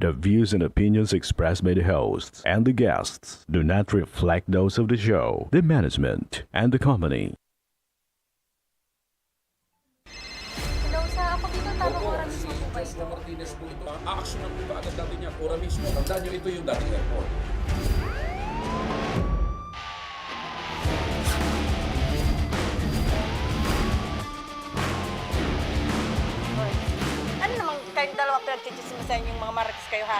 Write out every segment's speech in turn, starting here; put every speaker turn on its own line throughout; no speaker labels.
The views and opinions expressed by the hosts and the guests do not reflect those of the show, the management, and the company.
Hello, sa ako dito, tamang oras mismo po ba
Josco
ito?
Martinez po ito. Aaksyonan po ba agad natin niya? Ora mismo. Tandaan nyo, ito yung dating airport.
Hoy. Ano namang kayong dalawa pinagchichismisan yung mga marites kayo, ha?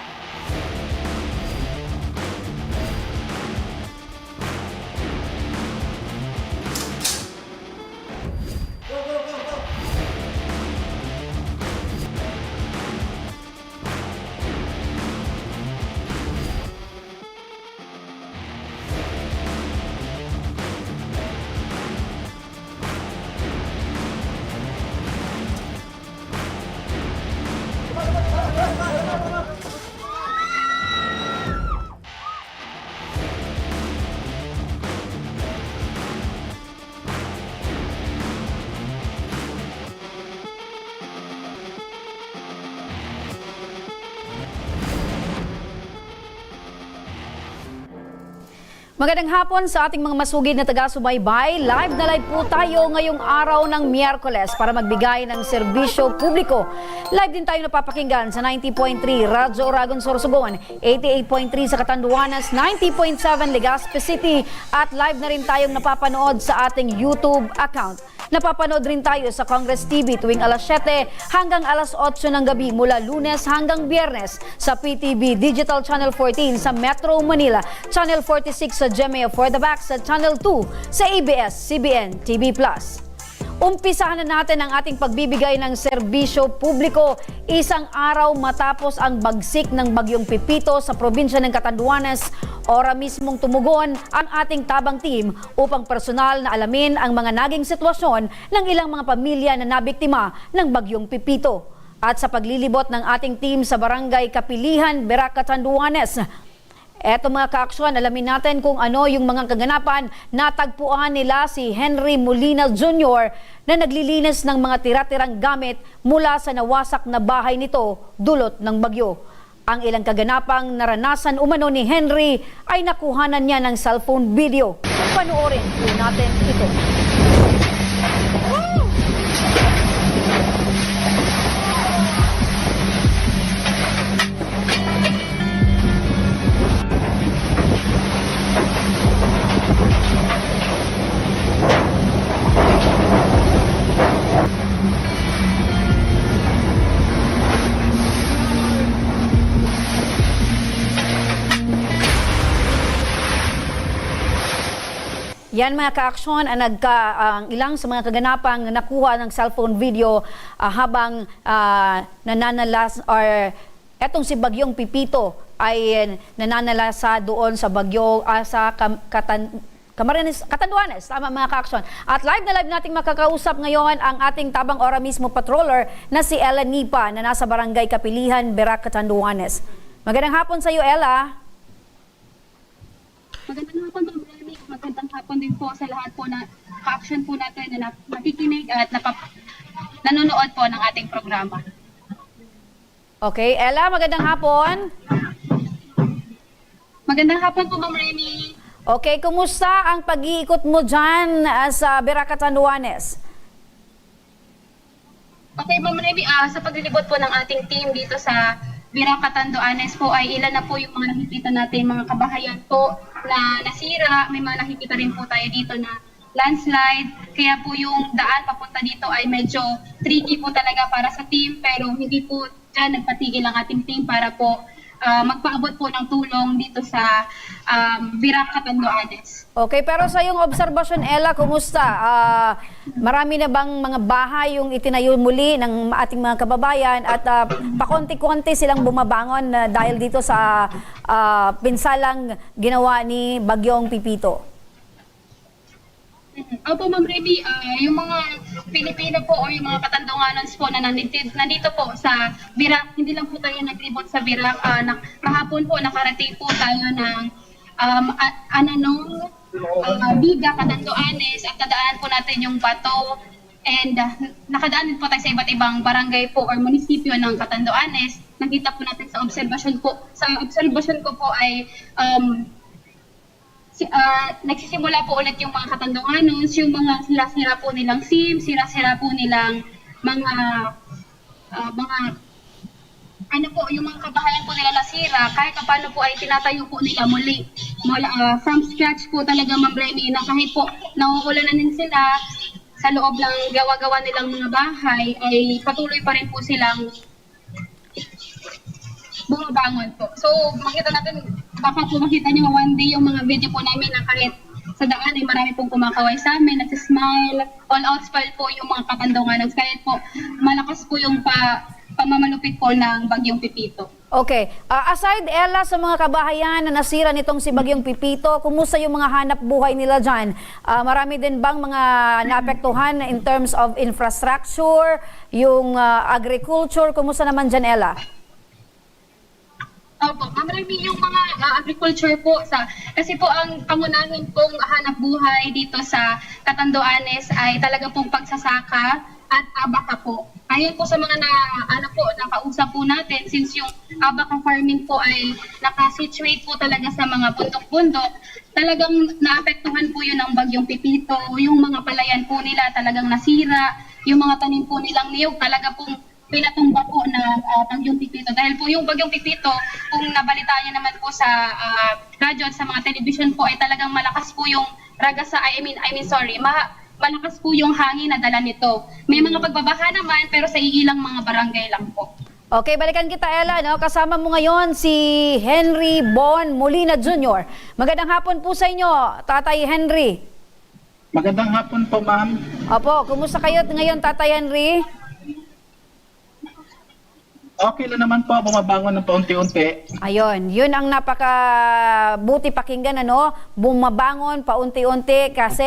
Magandang hapon sa ating mga masugid na taga-subaybay. Live na live po tayo ngayong araw ng Miyerkules para magbigay ng serbisyo publiko. Live din tayo napapakinggan sa 90.3 Radyo Oragon Sorsogon, 88.3 sa Catanduanes, 90.7 Legazpi City at live na rin tayong napapanood sa ating YouTube account. Napapanood rin tayo sa Congress TV tuwing alas 7 hanggang alas 8 ng gabi mula Lunes hanggang Biyernes sa PTV Digital Channel 14 sa Metro Manila, Channel 46 sa GMA for the Back sa Channel 2 sa ABS-CBN TV+. Umpisahan na natin ang ating pagbibigay ng serbisyo publiko isang araw matapos ang bagsik ng Bagyong Pipito sa probinsya ng Catanduanes. Ora mismong tumugon ang ating tabang team upang personal na alamin ang mga naging sitwasyon ng ilang mga pamilya na nabiktima ng Bagyong Pipito. At sa paglilibot ng ating team sa Barangay Kapilihan, Berac, Catanduanes, eto mga kaaksyon, alamin natin kung ano yung mga kaganapan. Natagpuan nila si Henry Molina Jr. na naglilinis ng mga tira-tirang gamit mula sa nawasak na bahay nito dulot ng bagyo. Ang ilang kaganapang naranasan umano ni Henry ay nakuhanan niya ng cellphone video. Panoorin po natin ito. Yan mga ka-aksyon, ang ilang sa mga kaganapang nakuha ng cellphone video habang nananalas or etong si Bagyong Pipito ay nananalasa doon sa Bagyo sa Catanduanes, tama mga ka-aksyon. At live na live nating makakausap ngayon ang ating tabang ora mismo patroller na si Ella Nipa na nasa Barangay Kapilihan, Berac, Catanduanes. Magandang hapon sa iyo, Ella.
Magandang hapon, Ma'am Remy. Magandang hapon din po sa lahat po na ka-action po natin na nakikinig at nanonood po ng ating programa.
Okay, Ella, magandang hapon.
Magandang hapon po, Ma'am Remy.
Okay, kumusta ang pag-iikot mo dyan sa Berac, Catanduanes?
Okay, Ma'am Remy, sa paglilibot po ng ating team dito sa Berac, Catanduanes po ay ilan na po yung mga nakikita natin, mga kabahayan po na nasira. May mga nakikita rin po tayo dito na landslide. Kaya po yung daan papunta dito ay medyo tricky po talaga para sa team. Pero hindi po dyan nagpatigil ang ating team para po magpaabot po ng tulong dito sa Berac, Catanduanes.
Okay, pero sa iyong obserbasyon, Ella, kumusta? Marami na bang mga bahay yung itinayo muli ng ating mga kababayan at pakonti-konti silang bumabangon dahil dito sa pinsalang ginawa ni Bagyong Pipito?
Opo, Ma'am Remy, yung mga Pilipino po o yung mga Katandunganons po na nandito po sa Berac, hindi lang po tayo naglibot sa Berac. Kahapon po nakarating po tayo ng Ananong, Biga, Catanduanes at nadaan po natin yung Bato, And nakadaan din po tayo sa iba't ibang barangay po or munisipyo ng Catanduanes. Nakita po natin sa obserbasyon ko. Sa obserbasyon ko po ay nagsisimula po ulit yung mga Catanduanos, yung mga sira-sira po nilang SIM, sira-sira po nilang mga yung mga kabahayan po nila nasira, kahit paano po ay tinatayo po nila muli. From scratch po talaga, Ma'am Remy, na kahit po nauulanan din sila sa loob ng gawa-gawa nilang mga bahay, ay patuloy pa rin po silang bumabangon po. So, makita natin, baka po makita nyo one day yung mga video po namin na kahit sa daan ay marami pong kumakaway sa amin, nagsismile, all out smile po yung mga Katandunganos. Kahit po malakas po yung pamamalupit po ng Bagyong Pipito.
Okay. Aside, Ella, sa mga kabahayan na nasira nitong si Bagyong Pipito, kumusta yung mga hanap buhay nila dyan? Marami din bang mga naapektuhan in terms of infrastructure, yung agriculture? Kumusta naman dyan, Ella?
Opo, marami yung mga agriculture po kasi po ang pangunahin pong hanap buhay dito sa Catanduanes ay talaga pong pagsasaka at abaka po. Ayon po sa mga nakausap po natin, since yung abaka farming po ay nakasituate po talaga sa mga bundok-bundok, talagang naapektuhan po yun ng Bagyong Pipito, yung mga palayan po nila talagang nasira, yung mga tanim po nilang niyog talaga pong pinatumba po na Bagyong Pipito. Dahil po yung Bagyong Pipito, kung nabalitaan niyo naman po sa radyo at sa mga television po, ay talagang malakas po yung malakas po yung hangin na dala nito. May mga pagbabaha naman, pero sa iilang mga barangay lang po.
Okay, balikan kita, Ella. No? Kasama mo ngayon si Henry Bon Molina Jr. Magandang hapon po sa inyo, Tatay Henry.
Magandang hapon po, ma'am.
Opo, kumusta kayo ngayon, Tatay Henry?
Okay lang naman po, bumabangon ng paunti-unti.
Ayun, yun ang napakabuti pakinggan, ano? Bumabangon paunti-unti kasi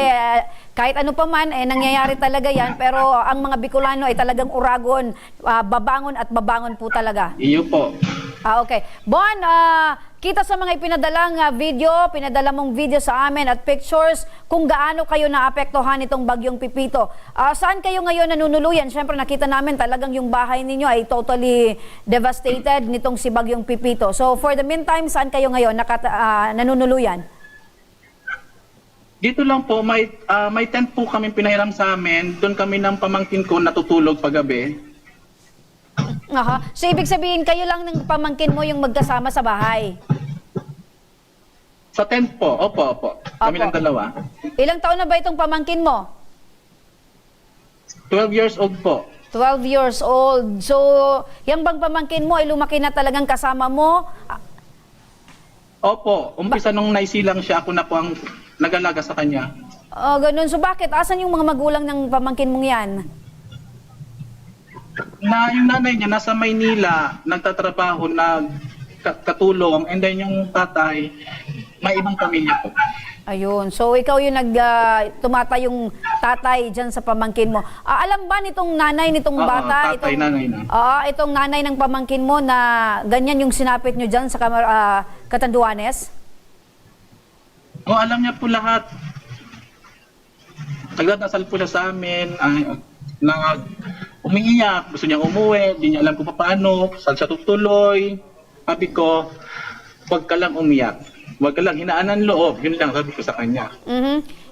kahit ano pa man, nangyayari talaga yan. Pero ang mga Bicolano ay talagang uragon, babangon at babangon po talaga.
Iyo po.
Okay. Bon, kita sa mga ipinadalang pinadala mong video sa amin at pictures kung gaano kayo naapektuhan itong Bagyong Pipito. Saan kayo ngayon nanunuluyan? Siyempre nakita namin talagang yung bahay ninyo ay totally devastated nitong si Bagyong Pipito. So for the meantime, saan kayo ngayon nanunuluyan?
Dito lang po, may tent po kami pinahiram sa amin. Doon kami ng pamangkin ko natutulog paggabi.
Aha. So ibig sabihin kayo lang ng pamangkin mo yung magkasama sa bahay?
Sa tent po, opo. Kami lang dalawa.
Ilang taon na ba itong pamangkin mo?
12 years old po.
12 years old. So, yung bang pamangkin mo ay lumaki na talagang kasama mo?
Opo, umpisa nung naisilang siya, ako na po ang nag-alaga sa kanya.
Ganun. So bakit? Asan yung mga magulang ng pamangkin mong yan?
Yung nanay niya nasa Maynila, nagtatrabaho, nagkatulong, and then yung tatay, may ibang pamilya po.
Ayun. So ikaw yung tumata yung tatay dyan sa pamangkin mo. Alam ba nitong nanay nitong bata?
Tatay, nanay na.
Itong nanay ng pamangkin mo na ganyan yung sinapit nyo dyan sa Catanduanes?
Alam niya po lahat. Nagdadasal po siya sa amin, umiiyak, gusto niya umuwi, di niya alam kung paano, saan siya tutuloy. Sabi ko, huwag ka lang umiyak, huwag ka lang hinaan ng loob, yun lang sabi ko sa kanya.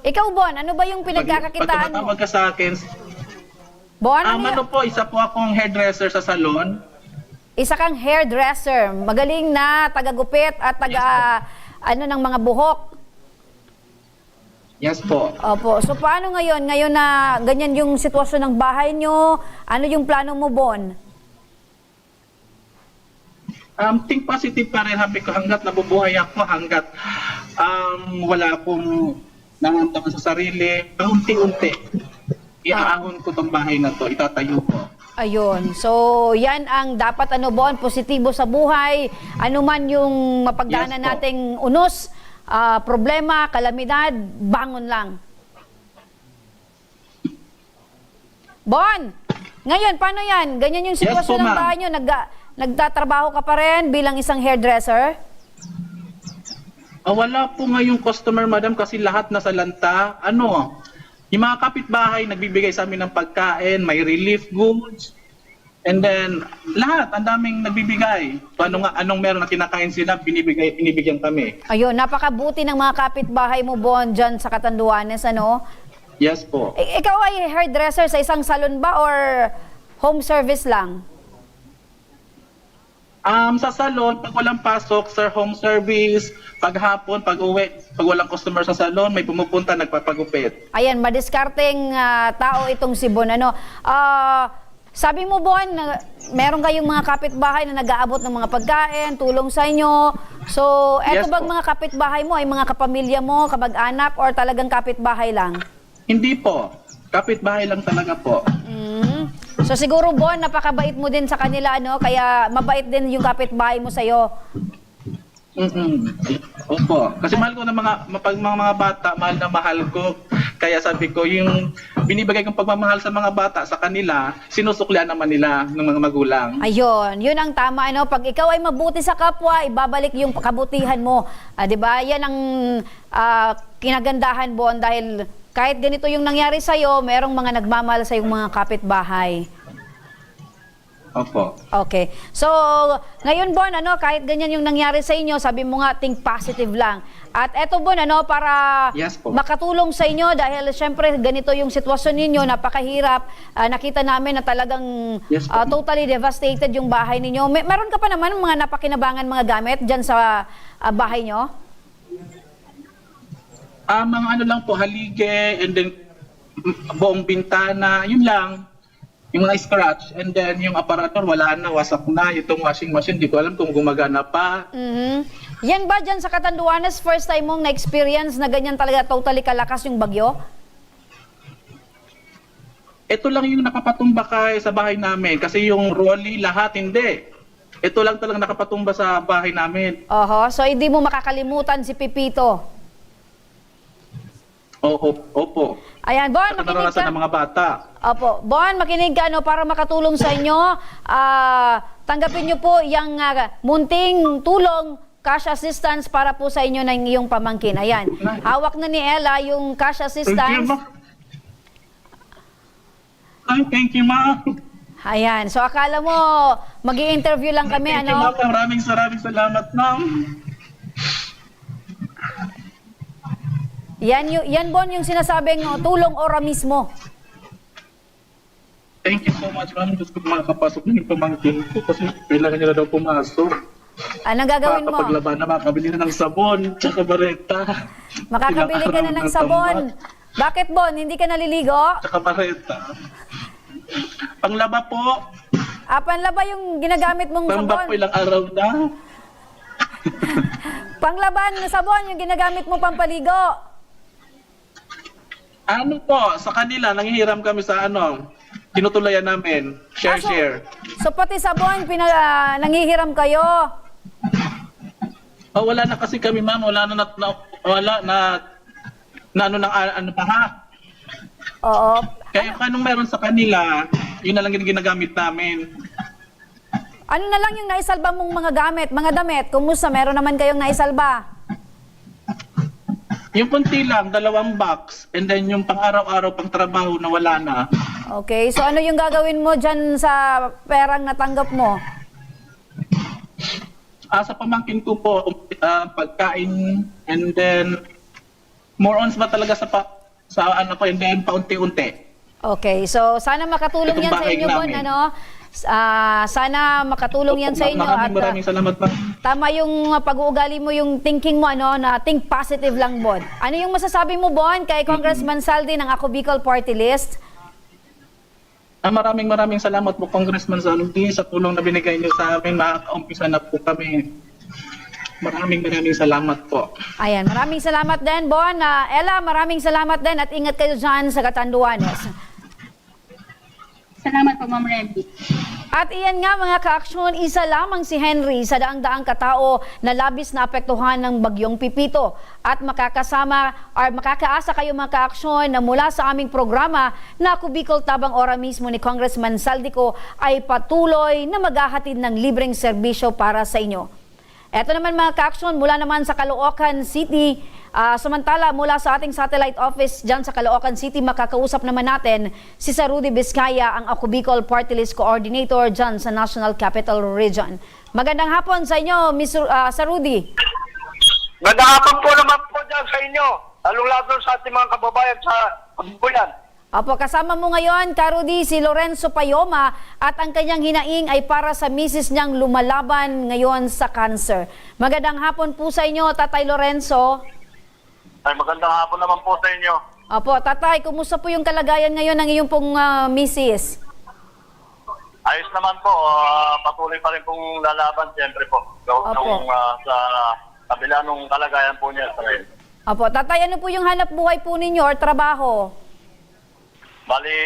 Ikaw, Bon, ano ba yung pinagkakakitaan mo?
Pag tumatawag ka sa akin,
Bon, ano
po, isa po akong hairdresser sa salon.
Isa kang hairdresser, magaling na tagagupit at ng mga buhok.
Yes po.
Opo. So paano ngayon? Ngayon na ganyan yung sitwasyon ng bahay nyo, ano yung plano mo, Bon?
Think positive pa rin, happy ko hanggat nabubuhay ako, hanggat wala akong nangantaman sa sarili, unti-unti. Iaahon ko tong bahay na to, itatayo ko.
Ayun. So, yan ang dapat Bon, positibo sa buhay. Ano man yung mapagdaanan
Yes po.
nating unos, problema, kalamidad, bangon lang. Bon, ngayon, paano yan? Ganyan yung sitwasyon
Yes po,
ng
ma'am.
bahay nyo? Nagtatrabaho ka pa rin bilang isang hairdresser?
Wala po ngayong customer, madam, kasi lahat nasa lanta. Yung mga kapitbahay, nagbibigay sa amin ng pagkain, may relief goods, and then lahat, ang daming nagbibigay. So, anong meron na kinakain sila, binibigyan kami.
Ayun, napakabuti ng mga kapitbahay mo, Bon, dyan sa Catanduanes, ano?
Yes po.
Ikaw ay hairdresser sa isang salon ba or home service lang?
Sa salon, pag walang pasok, sir, home service, pag hapon, pag uwi, pag walang customer sa salon, may pumupunta, nagpapagupit.
Ayan, madiskarteng tao itong si Bon. Ano? Sabi mo, Bon, meron kayong mga kapitbahay na nag-aabot ng mga pagkain, tulong sa inyo. So, eto
Yes,
bang
po.
mga kapitbahay mo ay mga kapamilya mo, kamag-anak, or talagang kapitbahay lang?
Hindi po. Kapitbahay lang talaga po.
So siguro, Bon, napakabait mo din sa kanila, ano? Kaya mabait din yung kapitbahay mo sa'yo.
Opo. Kasi mahal ko ng mga bata, mahal na mahal ko. Kaya sabi ko, yung binibigay kong pagmamahal sa mga bata, sa kanila, sinusuklian naman nila ng mga magulang.
Ayun, yun ang tama, ano? Pag ikaw ay mabuti sa kapwa, ibabalik yung kabutihan mo. 'Di ba? Yan ang kinagandahan, Bon, dahil kahit ganito yung nangyari sa'yo, merong mga nagmamahal sa yung mga kapitbahay.
Opo.
Okay. So, ngayon, Bon, ano, kahit ganyan yung nangyari sa inyo, sabi mo nga, think positive lang. At eto, Bon, ano, para
Yes po.
makatulong sa inyo, dahil syempre ganito yung sitwasyon ninyo, napakahirap. Nakita namin na talagang
Yes po.
totally devastated yung bahay ninyo. Meron ka pa naman mga napakinabangan mga gamit dyan sa bahay nyo?
Mga ano lang po, halige, and then buong bintana, yun lang. Yung mga scratch, and then yung aparator, wala na, wasak na. Itong washing machine, di ko alam kung gumagana pa.
Yan ba dyan sa Catanduanes, first time mong na-experience na ganyan talaga totally kalakas yung bagyo?
Ito lang yung nakapatumba sa bahay namin. Kasi yung rolly, lahat, hindi. Ito lang talagang nakapatumba sa bahay namin.
Oho, so hindi mo makakalimutan si Pipito.
Opo.
Ayan, Bon,
Sa
makinig
naranasan
ka.
ng mga bata.
Opo, Bon, makinig ka, no, para makatulong sa inyo. Tanggapin nyo po yung munting tulong, cash assistance para po sa inyo ng iyong pamangkin. Ayan, hawak na ni Ella yung cash
Thank you,
assistance.
ma. Ay, thank you, ma.
Ayan, so akala mo mag-i-interview lang kami,
Thank you,
ano?
ma. Maraming salamat, ma'am.
Yan, Bon, yung sinasabing tulong ora mismo.
Thank you so much, ma'am. Gusto ko makakapasok ng pamangkin ko kasi kailangan niya na daw pumasok.
Anong gagawin mo?
Makakapaglaban na, makakabili na ng sabon, tsaka bareta.
Makakabili ka na ng sabon. Bakit, Bon? Hindi ka naliligo?
Tsaka bareta. Panglaba po.
Panlaba yung ginagamit mong
Pambak
sabon.
po ilang araw na.
Panglaban na sabon yung ginagamit mo pampaligo.
Ano po, sa kanila, nanghihiram kami sa tinutulayan namin. Share.
So pati sabon, nanghihiram kayo.
Oh, wala na kasi kami, ma'am. Wala na ano pa ha.
Oo.
Kaya anong meron sa kanila, yun na lang yung ginagamit namin.
Ano na lang yung naisalba mong mga gamit, mga damit? Kumusta? Meron naman kayong naisalba?
Yung kunti lang, 2 box, and then yung pang-araw-araw, pang trabaho na wala na.
Okay, so ano yung gagawin mo dyan sa perang natanggap mo?
Sa pamangkin ko po, pagkain, and then more on ba talaga and then paunti-unti.
Okay, so sana makatulong
Itong
yan sa
bahay
inyo, Bon,
namin.
ano? Sana makatulong yan sa inyo.
Maraming salamat, ma'am.
Tama yung pag-uugali mo, yung thinking mo, ano, na think positive lang, Bon. Ano yung masasabi mo, Bon, kay Congressman Saldi ng Ako Bicol Party List?
Maraming salamat po, Congressman Saldi, sa tulong na binigay niyo sa amin. Makakaumpisa na po kami. Maraming salamat po.
Ayan, maraming salamat din, Bon. Ella, maraming salamat din at ingat kayo dyan sa Catanduanes.
Salamat po, Ma'am Remy.
At iyan nga mga ka-aksyon, isa lamang si Henry sa daang-daang katao na labis na apektuhan ng bagyong Pipito. At makakaasa kayo mga ka-aksyon na mula sa aming programa na Ako Bicol Tabang Ora mismo ni Congressman Saldico ay patuloy na maghahatid ng libreng serbisyo para sa inyo. Ito naman mga ka-action mula naman sa Caloocan City. Samantala mula sa ating satellite office dyan sa Caloocan City, makakausap naman natin si Sir Rudy Vizcaya, ang Ako Bicol Party List Coordinator dyan sa National Capital Region. Magandang hapon sa inyo, Sir Rudy.
Magandang hapon po naman po dyan sa inyo, lalong-lalo sa ating mga kababayan sa Pagbuyan.
Opo, kasama mo ngayon, Rudy, si Lorenzo Payoma at ang kanyang hinaing ay para sa misis niyang lumalaban ngayon sa cancer. Magandang hapon po sa inyo, Tatay Lorenzo.
Ay, magandang hapon naman po sa inyo.
Opo, Tatay, kumusta po yung kalagayan ngayon ng iyong pong misis?
Ayos naman po, patuloy pa rin pong lalaban siyempre po.
Opo.
Sa kabila nung kalagayan po niya sa ngayon.
Opo, Tatay, ano po yung hanap buhay po ninyo or trabaho?
Bali,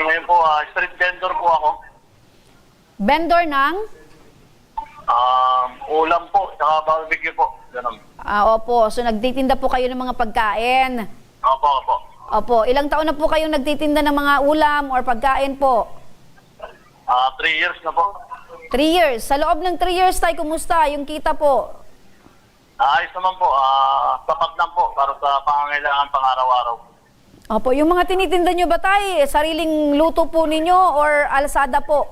ngayon po, street vendor po ako.
Vendor ng?
Ulam po, saka barbecue po. Ganun.
Opo, so nagtitinda po kayo ng mga pagkain.
Opo, opo.
Opo, ilang taon na po kayong nagtitinda ng mga ulam or pagkain po?
3 years na po.
3 years. Sa loob ng 3 years, Tay, kumusta yung kita po?
Ayos naman po, sapat lang po para sa pangangailangan pang-araw-araw.
Opo, yung mga tinitinda nyo ba, Tay? Sariling luto po ninyo or alsada po?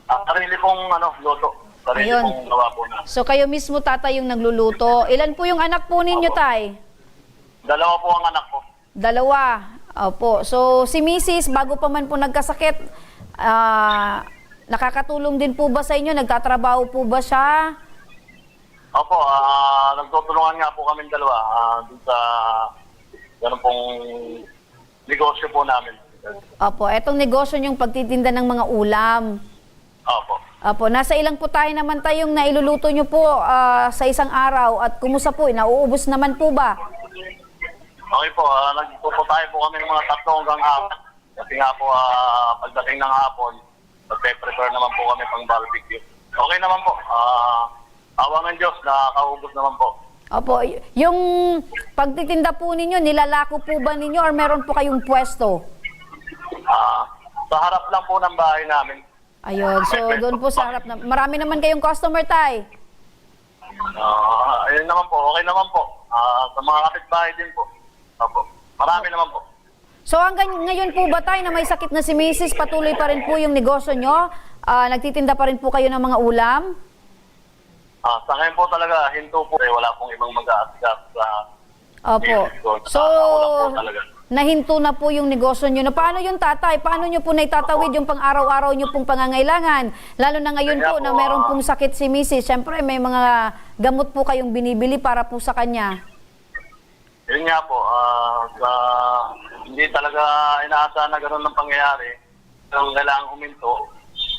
Sarili pong luto. Sarili
Ayun.
pong gawa po na.
So kayo mismo, Tatay, yung nagluluto. Ilan po yung anak po ninyo,
Opo.
Tay?
2 po ang anak ko.
2. Opo. So si Mrs., bago pa man po nagkasakit, nakakatulong din po ba sa inyo? Nagtatrabaho po ba siya?
Opo, nagtutulungan nga po kami dalawa dun sa ganun pong negosyo po namin.
Opo, etong negosyo yung pagtitinda ng mga ulam.
Opo.
Opo, nasa ilang putahe naman tayong nailuluto nyo po sa isang araw at kumusta po? Nauubos naman po ba?
Okay po, nagpuputahe po kami ng mga 3 hanggang 4. Kasi nga po, pagdating ng hapon, magpe-prepare naman po kami pang barbecue. Okay naman po. Awa ng Diyos, nakakaubos naman po.
Opo, yung pagtitinda po ninyo, nilalako po ba ninyo or meron po kayong pwesto?
Sa harap lang po ng bahay namin.
Ayun, so doon po sa harap na, marami naman kayong customer, Tay.
Ayun naman po, okay naman po. Sa mga kapitbahay din po. Opo, marami naman po.
So hanggang ngayon po ba, Tay, na may sakit na si Mrs., patuloy pa rin po yung negosyo nyo? Nagtitinda pa rin po kayo ng mga ulam?
Sa ngayon po talaga, hinto po. Wala pong ibang mag-aasgas sa
Opo. So,
ulam po talaga.
nahinto na po yung negosyo nyo. Paano yung, Tatay? Paano nyo po naitatawid yung pang-araw-araw nyo pong pangangailangan? Lalo na ngayon
Kaya
po na
po,
meron pong sakit si Mrs. Siyempre, may mga gamot po kayong binibili para po sa kanya.
Yun nga po, hindi talaga inaasahan na gano'n ng pangyayari. Kung kailangan huminto,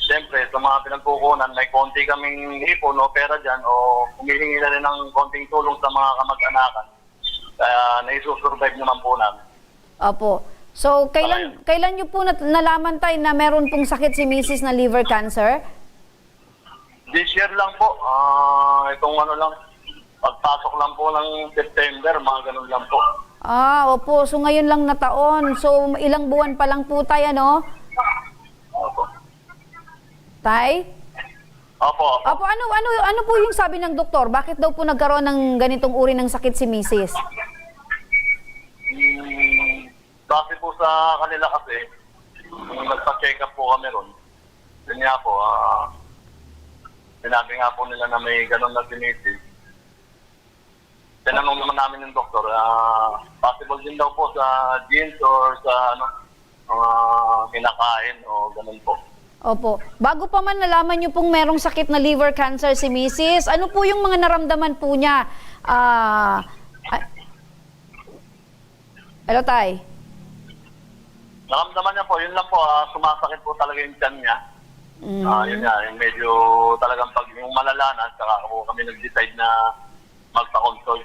siyempre, sa mga pinagkukunan, may konti kaming ipon o pera dyan o humihingi na rin ng konting tulong sa mga kamag-anakan. Kaya naisusurvive naman po namin.
Opo. So, kailan nyo po nalaman, Tay, na meron pong sakit si Mrs. na liver cancer?
This year lang po, itong lang, pagpasok lang po ng September, mga ganun lang po.
Opo. So, ngayon lang na taon. So, ilang buwan pa lang po, Tay, ano?
Opo.
Tay?
Opo.
Opo, ano po yung sabi ng doktor? Bakit daw po nagkaroon ng ganitong uri ng sakit si Mrs.?
Base po sa kanila kasi, nung nagpa-check up po kami ron, yun nga po, sinabi nga po nila na may ganun na sinitis. Tinanong naman namin ng doktor, possible din daw po sa genes or sa kinakain o ganun po.
Opo. Bago pa man nalaman niyo pong merong sakit na liver cancer si Mrs., ano po yung mga naramdaman po niya? Hello, Tay?
Naramdaman niya po, yun lang po, sumasakit po talaga yung tiyan niya. Yun nga, yung medyo talagang pag yung malala na, saka po kami nag-decide na magpa-consult.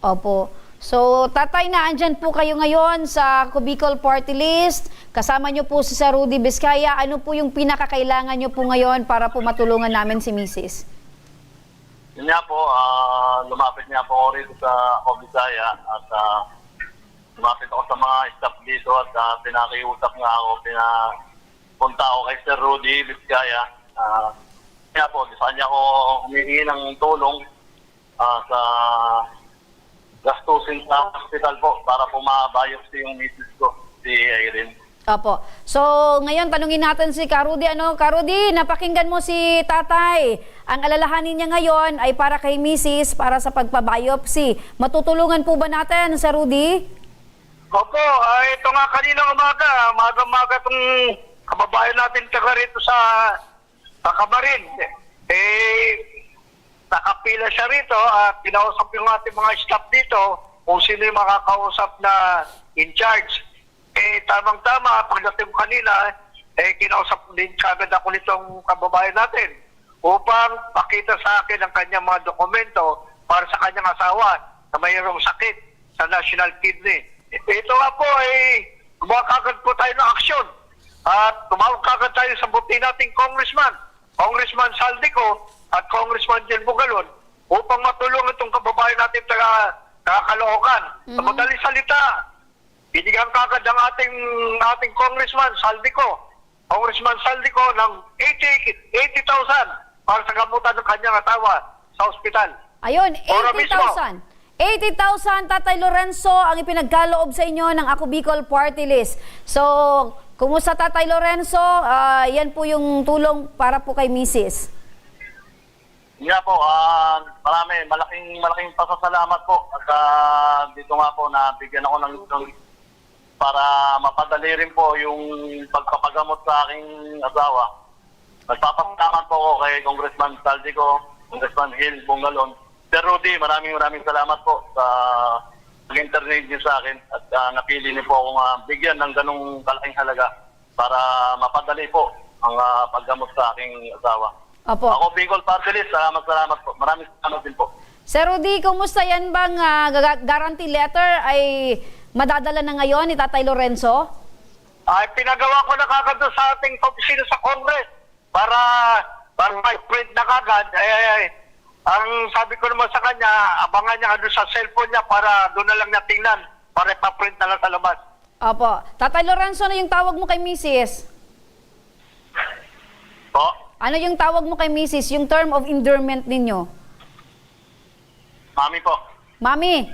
Opo. So, Tatay, na andyan po kayo ngayon sa Ako Bicol Party List. Kasama niyo po si Sir Rudy Vizcaya. Ano po yung pinakakailangan niyo po ngayon para po matulungan namin si Mrs.?
Yun nga po, lumapit niya po ako rito sa Ako Bisaya at lumapit ako sa mga staff dito at pinakiusap nga ako, pinapunta ako kay Sir Rudy Vizcaya. Kaya po, sa kanya ko humingi ng tulong sa gastusin sa hospital po para po ma-biopsy yung misis ko, si Irene.
Opo. So, ngayon tanungin natin si Ka-Rudy. Ka-Rudy, napakinggan mo si tatay. Ang alalahanin niya ngayon ay para kay Mrs. para sa pagpabiopsy. Matutulungan po ba natin, Sir Rudy?
Opo, ito nga kaninang umaga itong kababayan natin taga rito sa Kamarin. Nakapila siya rito at kinausap yung ating mga staff dito kung sino yung makakausap na in charge. Tamang-tama, pagdating ko kanina, kinausap din kagad ako nitong kababayan natin upang pakita sa akin ang kanyang mga dokumento para sa kanyang asawa na mayroong sakit sa national kidney. Ito nga po gumawa kagad po tayo ng aksyon at tumawag kagad tayo sa buti nating Congressman Saldico at Congressman Jill Bugalon upang matulungan itong kababayan natin taga Caloocan. Sa madaling salita, binigyan kagad ang ating Congressman Saldico ng 80,000 para sa gamutan ng kanyang asawa sa ospital.
Ayun,
Ora mismo.
80,000, Tatay Lorenzo, ang ipinagkaloob sa inyo ng Ako Bicol Party List. So, kumusta Tatay Lorenzo? Yan po yung tulong para po kay Mrs.
Nga po, malaking pasasalamat po at dito nga po nabigyan ako ng para mapadali rin po yung pagpapagamot sa aking asawa. Nagpapasalamat po ako kay Congressman Saldico, Congressman Hill Bungalon. Sir Rudy, maraming salamat po sa pag-internet niyo sa akin at napili niyo po akong bigyan ng ganong kalaking halaga para mapadali po ang paggamot sa aking asawa.
Opo.
Ako Bicol Party List, salamat po. Maraming salamat din po.
Sir Rudy, kumusta yan bang guarantee letter ay madadala na ngayon ni Tatay Lorenzo?
Pinagawa ko na kagad doon sa ating opisina sa Congress para may print na kagad. Ang sabi ko naman sa kanya, abangan niya doon sa cellphone niya para doon na lang niya tingnan para ipaprint na lang sa labas.
Opo. Tatay Lorenzo, ano yung tawag mo kay Mrs.?
Po?
Ano yung tawag mo kay Mrs.? Yung term of endearment ninyo?
Mami po.
Mami.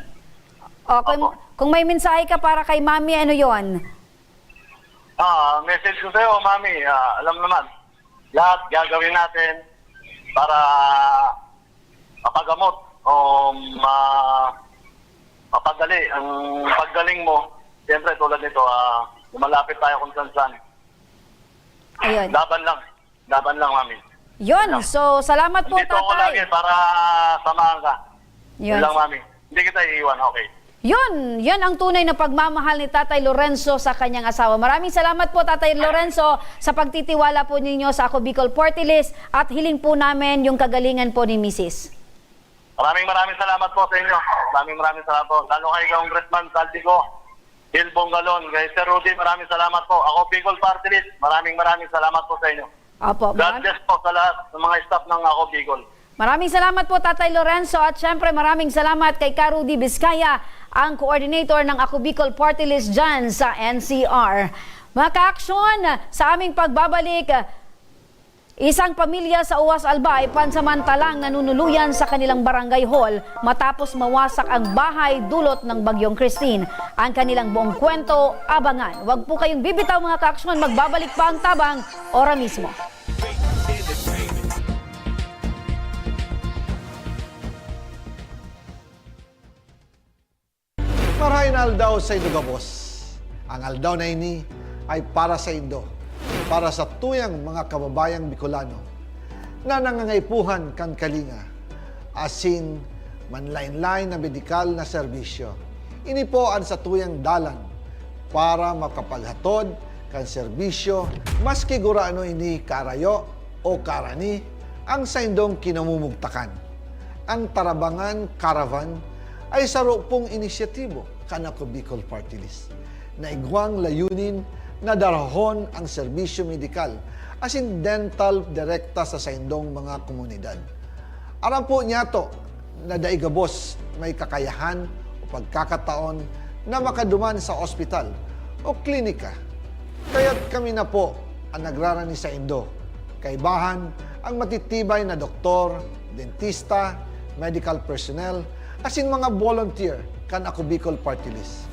O, kung may mensahe ka para kay Mami, ano yon?
Message ko sa'yo, Mami. Alam naman, lahat gagawin natin para mapagamot o mapadali ang paggaling mo. Siyempre, tulad nito, lumalapit tayo kung saan-saan.
Ayun.
Laban lang, Mami.
Yun. So, salamat po,
Dito ako lagi
Tatay.
para samahan ka.
Yun.
Yun lang, Mami. Hindi kita iiwan, okay.
Yan ang tunay na pagmamahal ni Tatay Lorenzo sa kanyang asawa. Maraming salamat po, Tatay Lorenzo, sa pagtitiwala po ninyo sa Ako Bicol Party List at hiling po namin yung kagalingan po ni Mrs.
Maraming salamat po sa inyo. Maraming salamat po. Lalo kay Congressman Saldico, Hill Bungalon, kay Sir Rudy, maraming salamat po. Ako Bicol Party List, maraming salamat po sa inyo.
Opo.
God bless po sa lahat ng mga staff ng Ako Bicol.
Maraming salamat po, Tatay Lorenzo, at syempre maraming salamat kay Ka-Rudy Vizcaya, ang coordinator ng Ako Bicol Party List dyan sa NCR. Mga ka-aksyon, sa aming pagbabalik, isang pamilya sa Uwas Albay pansamantalang nanunuluyan sa kanilang barangay hall matapos mawasak ang bahay dulot ng Bagyong Christine. Ang kanilang buong kwento, abangan. Huwag po kayong bibitaw mga ka-aksyon, magbabalik pa ang tabang ora mismo.
Marahin aldaw sa Indo Gabos. Ang aldaw na ini ay para sa Indo, para sa tuyang mga kababayang Bicolano na nangangaipuhan kan kalinga, asin manlain-lain na medikal na serbisyo. Ini po ang sa tuyang dalan para makapaghatod kan serbisyo maski guraano ini karayo o karani ang sa indong kinamumugtakan. Ang Tarabangan Caravan ay sarupong inisyatibo kan Ako Bicol Party List na igwang layunin na darahon ang serbisyo medikal asin dental direkta sa saindong mga komunidad. Aram po niya to na daigabos may kakayahan o pagkakataon na makaduman sa ospital o klinika. Kaya't kami na po ang nagrarani sa Indo, kaibahan ang matitibay na doktor, dentista, medical personnel, asin mga volunteer kan Ako Bicol Party List.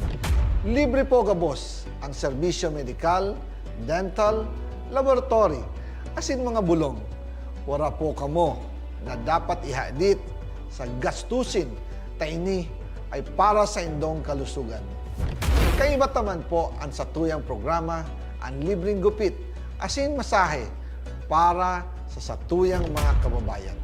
Libre po gabos ang serbisyo medikal, dental, laboratory, asin mga bulong. Wala po kamo na dapat ihadit sa gastusin taini ay para sa indong kalusugan. Kaiba taman po ang satuyang programa, ang libreng gupit, asin masahe para sa satuyang mga kababayan.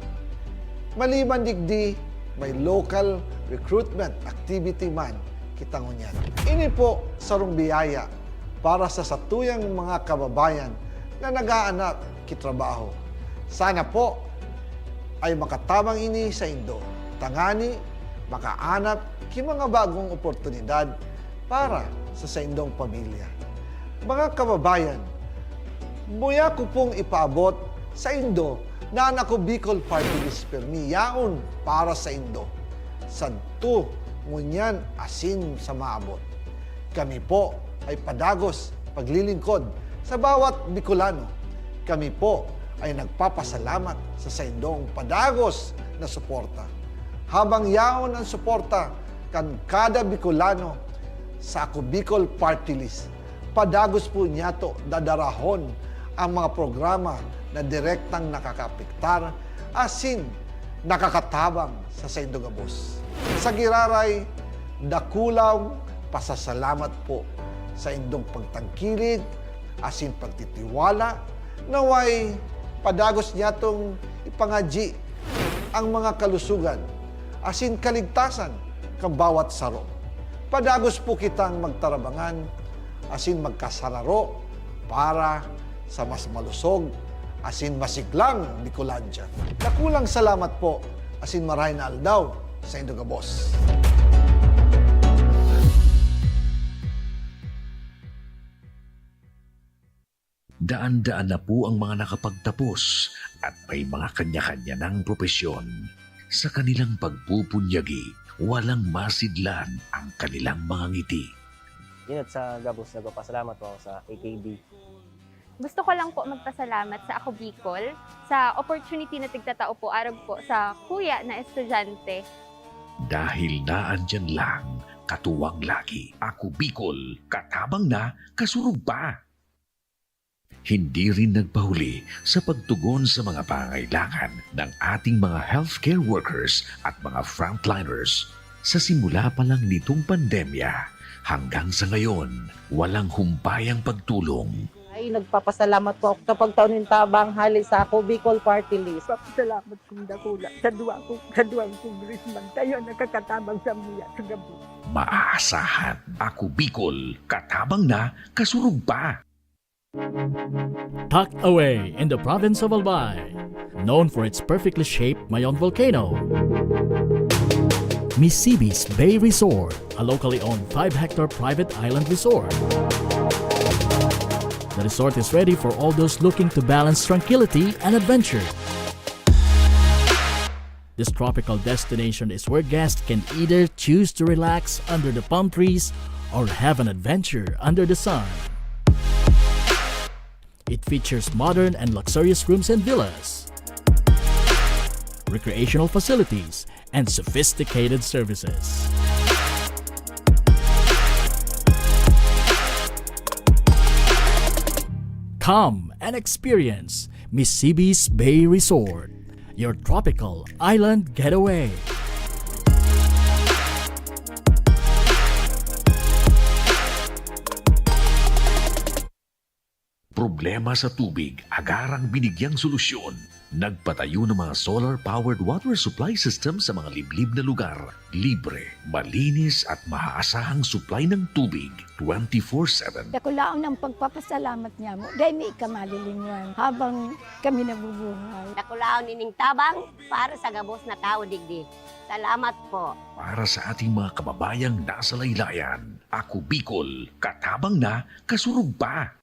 Maliban digdi, may local recruitment activity man kitangunyan. Ini po sarong biyaya para sa satuyang mga kababayan na nag-aanap kitrabaho. Sana po ay makatabang ini sa Indo. Tangani, makaanap ki mga bagong oportunidad para sa indong pamilya. Mga kababayan, buya ko pong ipaabot sa Indo na ang Ako Bicol Party List permi yaon para sa Indo. Sadto ngunyan asin sa maabot. Kami po ay padagos paglilingkod sa bawat Bicolano. Kami po ay nagpapasalamat sa saindong padagos na suporta. Habang yaon ang suporta kan kada Bicolano sa Ako Bicol Party List, padagos po niya to dadarahon ang mga programa na direktang nakakapiktar asin nakakatabang sa saindong gabos. Sa giraray, dakulaw pasasalamat po sa indong pagtangkilig asin pagtitiwala naway padagos niya tong ipangaji ang mga kalusugan asin kaligtasan kang bawat saro. Padagos po kitang magtarabangan asin magkasararo para sa mas malusog asin masiglang Bicolandia. Nakulang salamat po asin maray na aldaw sa indong gabos.
Daan-daan na po ang mga nakapagtapos at may mga kanya-kanya ng propesyon. Sa kanilang pagpupunyagi, walang masidlan ang kanilang mga ngiti.
Yun at sa Gabos, nagpapasalamat po ako sa AKB.
Gusto ko lang po magpasalamat sa Ako Bicol sa opportunity na tigtatao po arag po sa kuya na estudyante.
Dahil naandyan lang, katuwang lagi, Ako Bicol, katabang na, kasurug pa. Hindi rin nagpahuli sa pagtugon sa mga pangailangan ng ating mga healthcare workers at mga frontliners. Sa simula pa lang nitong pandemya, hanggang sa ngayon, walang humpayang pagtulong.
Ay, nagpapasalamat po ako sa pagtaunin tabang hali sa Ako Bicol Party List.
Salamat kong dakula sa duwang congressman. Kayo nakakatabang sa mga sa gabi.
Maaasahan, Ako Bicol, katabang na, kasurug pa.
Tucked away in the province of Albay, known for its perfectly shaped Mayon volcano, Misibis Bay Resort, a locally owned 5-hectare private island resort. The resort is ready for all those looking to balance tranquility and adventure. This tropical destination is where guests can either choose to relax under the palm trees or have an adventure under the sun. It features modern and luxurious rooms and villas, recreational facilities, and sophisticated services. Come and experience Misibis Bay Resort, your tropical island getaway.
Problema sa tubig, agarang binigyang solusyon. Nagpatayo ng mga solar-powered water supply system sa mga liblib na lugar. Libre, malinis at maaasahang supply ng tubig 24/7.
Dakulaon ng pagpapasalamat niya mo. Dahil may ikamalilingan habang kami nabubuhay.
Nakulaon ining tabang para sa Gabos na tao digdi. Salamat po.
Para sa ating mga kababayang nasa laylayan, Ako Bicol, katabang na, kasurug pa.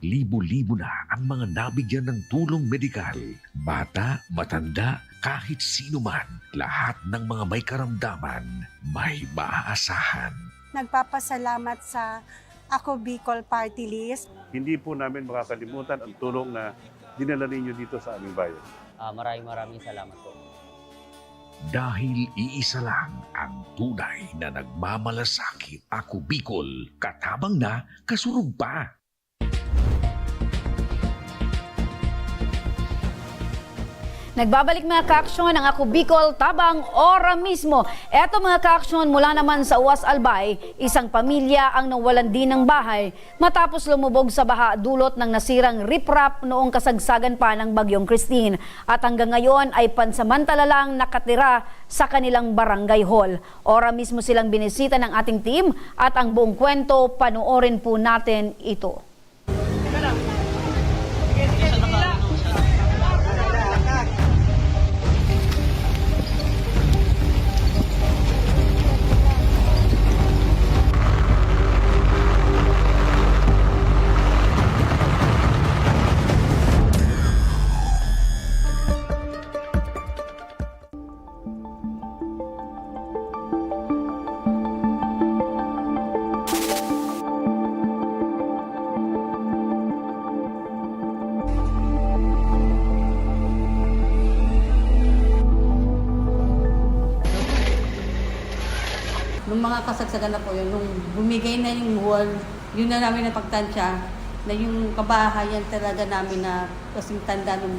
Libo-libo na ang mga nabigyan ng tulong medikal. Bata, matanda, kahit sino man, lahat ng mga may karamdaman, may maaasahan.
Nagpapasalamat sa Ako Bicol Party List.
Hindi po namin makakalimutan ang tulong na dinala ninyo dito sa aming bayan.
Maraming salamat po.
Dahil iisa lang ang tunay na nagmamalasakit. Ako Bicol, katabang na, kasurug pa.
Nagbabalik mga kaaksyon ang Ako Bicol tabang ora mismo. Eto mga kaaksyon mula naman sa Uwas Albay, isang pamilya ang nawalan din ng bahay matapos lumubog sa baha dulot ng nasirang riprap noong kasagsagan pa ng Bagyong Christine. At hanggang ngayon ay pansamantala lang nakatira sa kanilang barangay hall. Ora mismo silang binisita ng ating team at ang buong kwento panoorin po natin ito.
Nung mga kasagsagan na po yun, nung bumigay na yung wall, yun na namin napagtansya na yung kabahayan talaga namin na kasing tanda nung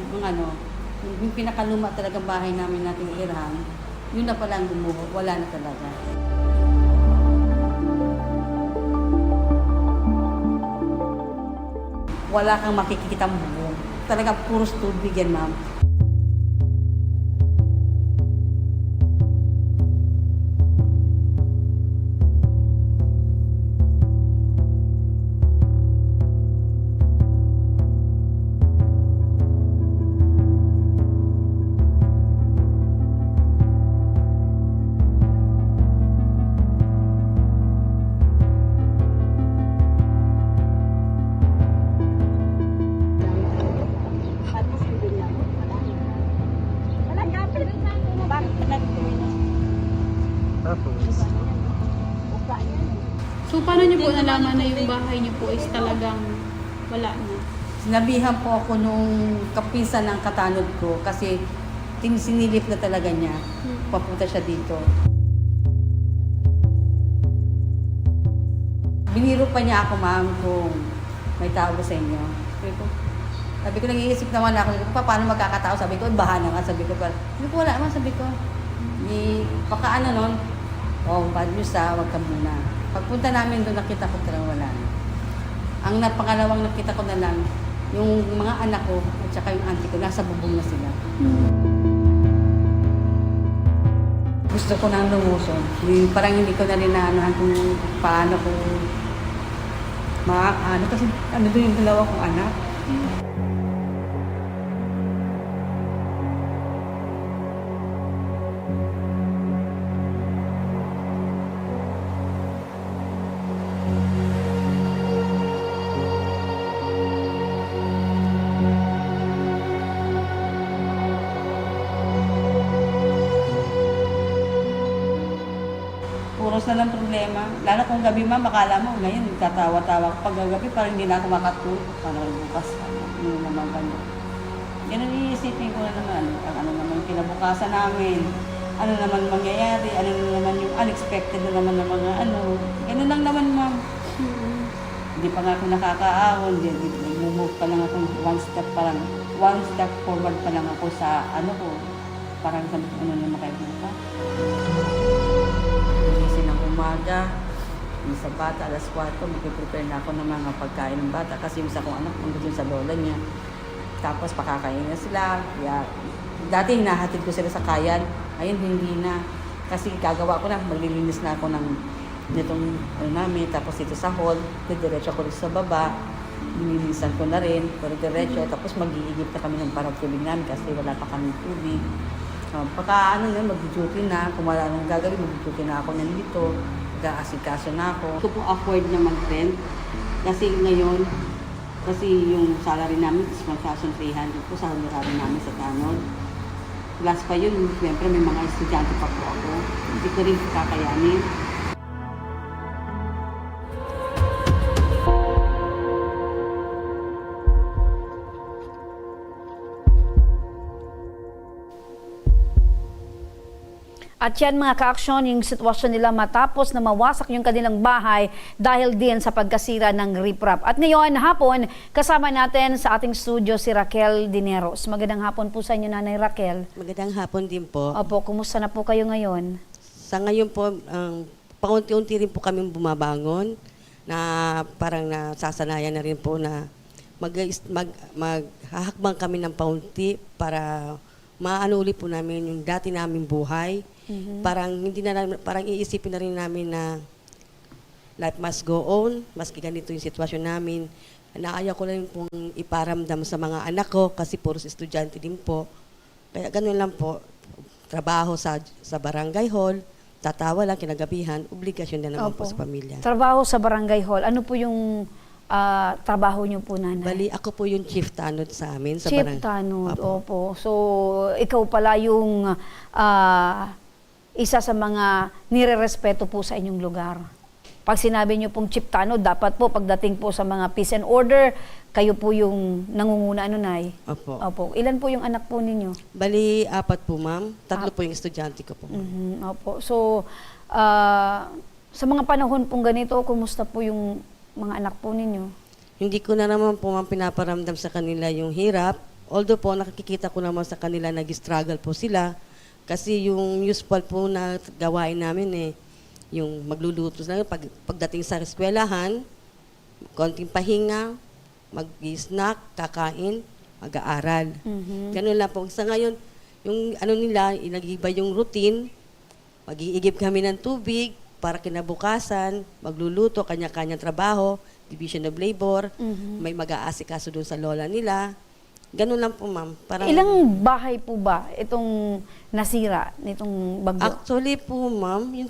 yung pinakaluma talagang bahay namin na tinitirahan, yun na palang gumuho, wala na talaga. Wala kang makikita mo bubong. Talagang puros tubig yan, ma'am.
So, paano niyo po nalaman na yung bahay niyo po is talagang wala na?
Sinabihan po ako nung kapinsan ng katanod ko kasi sinilip na talaga niya. Papunta siya dito. Biniro pa niya ako, ma'am, kung may tao ba sa inyo. Sabi ko, nag-iisip naman ako, paano magkakatao? Sabi ko, baha na nga. Sabi ko, wala naman, sabi ko. Baka nun, bad news wag ka muna. Pagpunta namin doon, nakita ko talagang wala na. Ang pangalawang nakita ko na lang, yung mga anak ko at saka yung auntie ko, nasa bubong na sila. Gusto ko nang lumusong. Parang hindi ko na rin naanohan kung paano ko kasi doon yung dalawa kong anak. Puros na lang problema. Lalo kung gabi makala mo, ngayon, tatawa-tawa ko. Pag gabi, parang hindi na ako makatulog. Parang bukas, yun naman ganyan. Ganun iisipin ko na naman, ano naman yung kinabukasan namin, ano naman mangyayari, ano naman yung unexpected na naman ng mga Ganun lang naman, ma'am. Hindi pa nga ako nakakaahon, nag-move pa lang ako one step forward pa lang ako sa ko, parang sa na makaibuka. Umaga, yung sa bata, alas 4, mag-prepare na ako ng mga pagkain ng bata kasi yung sa kong anak, nandun sa lola niya. Tapos pakakain na sila. Kaya, dati hinahatid ko sila sa kayan, ayun hindi na. Kasi gagawa ko na, maglilinis na ako ng nitong namin, tapos ito sa hall, diretso ko rin sa baba, nilinisan ko na rin, pero diretso, tapos mag-iigip na kami ng parang tubig namin kasi wala pa kami tubig. Pagka mag-duty na, kung wala nang gagawin, mag-duty na ako nandito, mag-aasikaso na ako. Gusto po afford na mag-rent kasi ngayon, yung salary namin is 1,300 po sa honorary namin sa Tanod. Plus pa yun, siyempre may mga estudyante pa po ako. Hindi ko rin kakayanin.
At yan mga ka-aksyon, yung sitwasyon nila matapos na mawasak yung kanilang bahay dahil din sa pagkasira ng riprap. At ngayon hapon, kasama natin sa ating studio si Raquel Dineros. Magandang hapon po sa inyo, Nanay Raquel.
Magandang hapon din po.
Opo, kumusta na po kayo ngayon?
Sa ngayon po, paunti-unti rin po kami bumabangon na parang nasasanayan na rin po na maghahakbang kami ng paunti para maano ulit po namin yung dati naming buhay. Parang iisipin na rin namin na life must go on, maski ganito yung sitwasyon namin. Naaya ko lang pong iparamdam sa mga anak ko kasi puros estudyante din po. Kaya ganun lang po, trabaho sa barangay hall, tatawa lang kinagabihan, obligasyon na naman po sa pamilya.
Trabaho sa barangay hall, ano po yung trabaho niyo po, Nanay?
Bali, ako po yung chief tanod sa amin. Sa
Chief tanod, opo. So, ikaw pala yung isa sa mga nire-respeto po sa inyong lugar. Pag sinabi niyo pong chief tanod, dapat po pagdating po sa mga peace and order, kayo po yung nangunguna, ano, Nay?
Opo.
Opo. Ilan po yung anak po ninyo?
Bali, 4 po, ma'am. 3 po yung estudyante ko po.
Opo. So, sa mga panahon pong ganito, kumusta po yung mga anak po ninyo?
Hindi ko na naman po ma'am pinaparamdam sa kanila yung hirap. Although po, nakikita ko naman sa kanila nag-struggle po sila. Kasi yung usual po na gawain namin yung magluluto na pagdating sa eskwelahan, konting pahinga, mag-snack, kakain, mag-aaral. Ganun lang po. Sa ngayon, yung ano nila, nag-iba yung routine, mag-iigib kami ng tubig para kinabukasan, magluluto, kanya-kanyang trabaho, division of labor, may mag-aasikaso doon sa lola nila. Ganun lang po, ma'am.
Ilang bahay po ba itong nasira nitong bagyo?
Actually po, ma'am, yung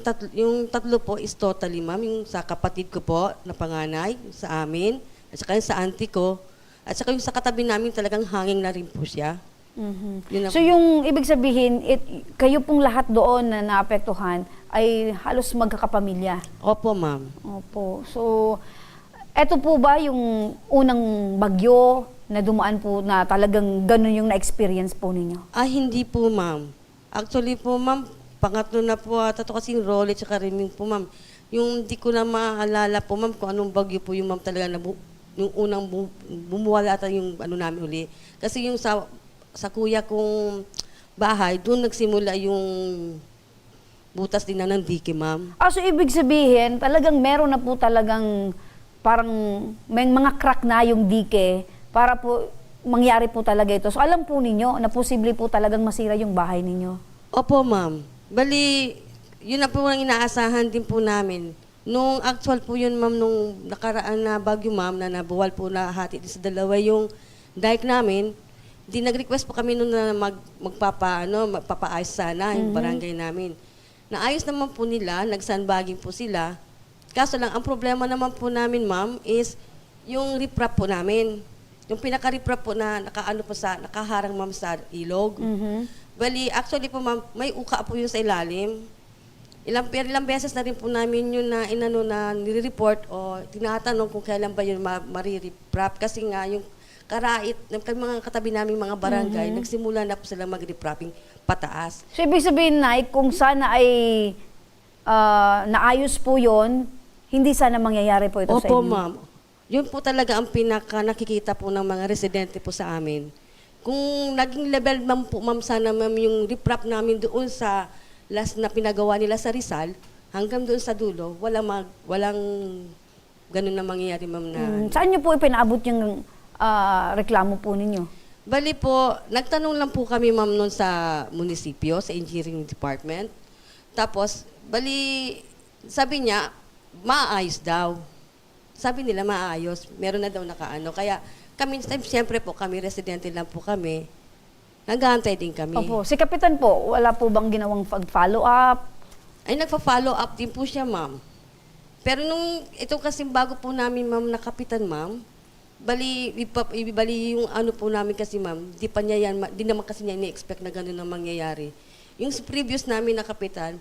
tatlo po is totally, ma'am. Yung sa kapatid ko po na panganay, sa amin, at saka yung sa auntie ko, at saka yung sa katabi namin talagang hanging na rin po siya.
So yung ibig sabihin, kayo pong lahat doon na naapektuhan ay halos magkakapamilya?
Opo, ma'am.
Opo. So, eto po ba yung unang bagyo na dumaan po na talagang ganun yung na-experience po ninyo?
Hindi po, ma'am. Actually po, ma'am, pangatlo na po ata to kasi yung Rolly at Riming po, ma'am. Yung di ko na maalala po, ma'am, kung anong bagyo po yung ma'am talaga na yung unang bumuwala ata yung ano namin uli. Kasi yung sa kuya kong bahay, doon nagsimula yung butas din na ng dike, ma'am.
So ibig sabihin, talagang meron na po talagang parang may mga crack na yung dike para po mangyari po talaga ito. So alam po ninyo na posible po talagang masira yung bahay ninyo?
Opo, ma'am. Bali, yun na po ang inaasahan din po namin. Nung actual po yun, ma'am, nung nakaraan na bagyo, ma'am, na nabuwal po na hati sa dalawa yung dike namin, nag-request po kami noon na magpapaayos sana yung barangay namin. Naayos naman po nila, nag-sandbagging po sila. Kaso lang, ang problema naman po namin, ma'am, is yung riprap po namin. Yung pinaka-riprap po na nakaharang, ma'am, sa ilog. Bali, actually po, ma'am, may uka po yun sa ilalim. Ilang beses na rin po namin yun na nire-report o tinatanong kung kailan ba yun maririprap. Kasi nga, yung karait, ng mga katabi namin mga barangay, nagsimula na po silang mag-reprapping pataas.
So, ibig sabihin, Nay, kung sana ay naayos po yun, hindi sana mangyayari po ito sa inyo?
Opo, ma'am. Yun po talaga ang pinaka nakikita po ng mga residente po sa amin. Kung naging level, ma'am, po, ma'am, sana, ma'am, yung riprap namin doon sa last na pinagawa nila sa Rizal, hanggang doon sa dulo, walang ganun na mangyayari, ma'am.
Saan nyo po ipinaabot yung reklamo po ninyo?
Bali po, nagtanong lang po kami, ma'am, noon sa munisipyo, sa engineering department. Tapos, bali, sabi niya, maayos daw. Sabi nila, maayos. Meron na daw nakaano. Kaya, kami, siyempre po, kami, residente lang po kami. Nag-aantay din kami.
Opo. Si Kapitan po, wala po bang ginawang follow up?
Ay, nagpa-follow up din po siya, ma'am. Pero nung, ito kasing bago po namin, ma'am, na Kapitan, ma'am, bali yung ano po namin kasi, ma'am, di naman kasi niya ini-expect na gano'n ang mangyayari. Yung previous namin na Kapitan,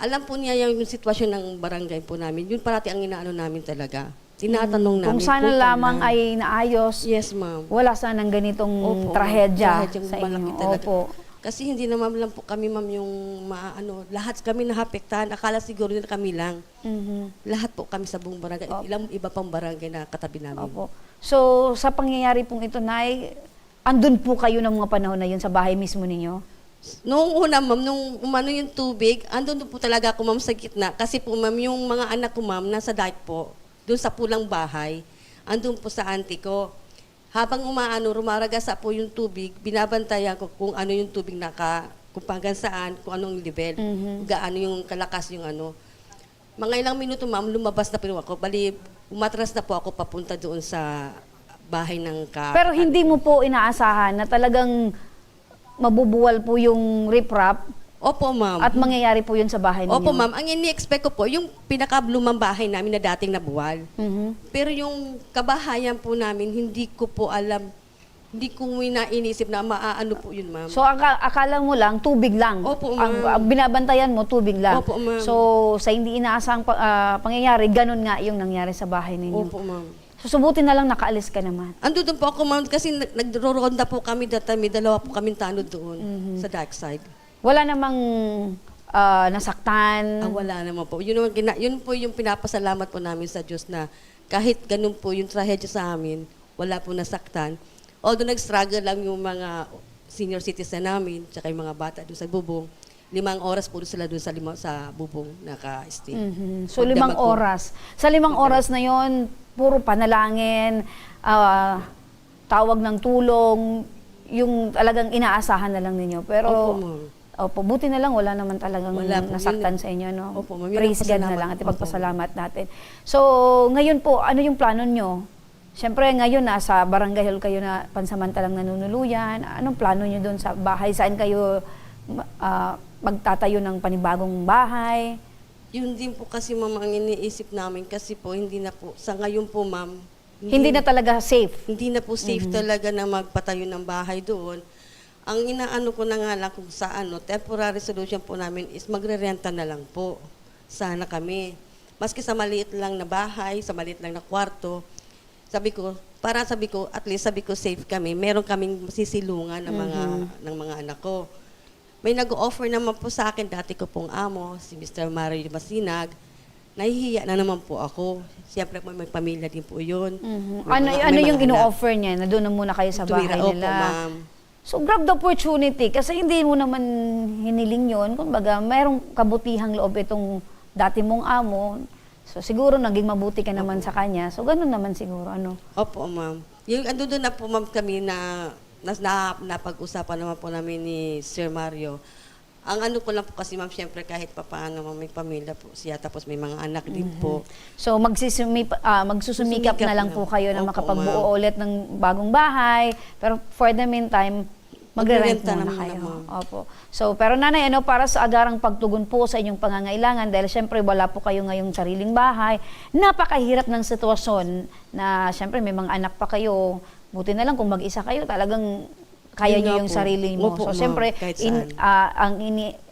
alam po niya yung sitwasyon ng barangay po namin. Yun parati ang inaano namin talaga. Tinatanong namin.
Kung sana lamang ay naayos,
yes, ma'am,
wala sanang ganitong trahedya sa inyo. Opo.
Kasi hindi naman lang po kami, ma'am, yung lahat kami naapektahan. Akala siguro nila kami lang. Lahat po kami sa buong barangay. Ilang iba pang barangay na katabi namin.
Opo. So, sa pangyayari pong ito, Nay, andun po kayo ng mga panahon na yun sa bahay mismo ninyo?
Noong una, ma'am, nung umano yung tubig, andun po talaga ako, ma'am, sa gitna. Kasi po, ma'am, yung mga anak ko, ma'am, nasa dike po. Doon sa pulang bahay. Andun po sa auntie ko. Habang rumaragasa po yung tubig, binabantayan ko kung ano yung tubig kung hanggang saan, kung anong level, gaano yung kalakas yung ano. Mga ilang minuto, ma'am, lumabas na po ako. Bali, umatras na po ako papunta doon sa bahay ng
Pero hindi mo po inaasahan na talagang mabubuwal po yung riprap?
Opo, ma'am.
At mangyayari po yun sa bahay ninyo?
Opo, ma'am. Ang ini-expect ko po, yung pinakablumang bahay namin na dating nabuwal. Pero yung kabahayan po namin, hindi ko po alam, hindi ko inainisip na maaano po yun, ma'am.
So, akala mo lang, tubig lang?
Opo, ma'am.
Ang binabantayan mo, tubig lang?
Opo, ma'am.
So, sa hindi inaasang pangyayari, ganun nga yung nangyari sa bahay ninyo?
Opo, ma'am.
Susubutin na lang nakaalis ka naman?
Ando doon po ako, ma'am, kasi nagro-ronda po kami that time. May dalawa po kami tanod doon sa dark side.
Wala namang nasaktan?
Wala naman po. Yun po yung pinapasalamat po namin sa Diyos na kahit ganun po yung trahedya sa amin, wala po nasaktan. Although nag-struggle lang yung mga senior citizen namin, tsaka yung mga bata doon sa bubong, 5 oras po sila doon sa bubong naka-stay.
So 5 oras. Sa 5 oras na yon, puro panalangin, tawag ng tulong, yung talagang inaasahan na lang ninyo. Pero Opo, buti na lang wala naman talagang nasaktan sa inyo, no?
Opo, ma'am.
Praise God na lang at ipagpasalamat natin. So, ngayon po, ano yung plano nyo? Siyempre, ngayon nasa barangay hall kayo na pansamantalang nanunuluyan. Anong plano nyo doon sa bahay? Saan kayo magtatayo ng panibagong bahay?
Yun din po kasi, ma'am, ang iniisip namin kasi po, hindi na po, sa ngayon po, ma'am,
hindi na talaga safe?
Hindi na po safe talaga na magpatayo ng bahay doon. Ang inaano ko na nga lang kung sa temporary solution po namin is magre-renta na lang po. Sana kami. Maski sa maliit lang na bahay, sa maliit lang na kwarto. Sabi ko, at least safe kami. Meron kaming sisilungan ng mga anak ko. May nag-offer naman po sa akin, dati ko pong amo, si Mr. Mario Masinag. Nahihiya na naman po ako. Siyempre po may pamilya din po yun.
Ano yung ino-offer niya? Na doon na muna kayo sa bahay nila?
Opo, ma'am.
So, grab the opportunity kasi hindi mo naman hiniling yun. Kumbaga, mayroong kabutihang loob itong dati mong amo. So, siguro naging mabuti ka naman sa kanya. So, ganun naman siguro, ano?
Opo, ma'am. Yung ando doon na po, ma'am, kami na napag-usapan naman po namin ni Sir Mario. Ang ano ko lang po kasi, ma'am, siyempre kahit papaano, ma'am, may pamilya po siya, tapos may mga anak din po.
So, magsusumikap na lang po kayo na makapagbuo ulit ng bagong bahay. Pero for the meantime, magre-rent muna kayo. Opo. So, pero nanay, para sa agarang pagtugon po sa inyong pangangailangan, dahil syempre wala po kayo ngayong sariling bahay, napakahirap ng sitwasyon na syempre may mga anak pa kayo. Buti na lang kung mag-isa kayo, talagang kaya niyo yung sarili mo.
Opo,
so, siyempre,
ma'am,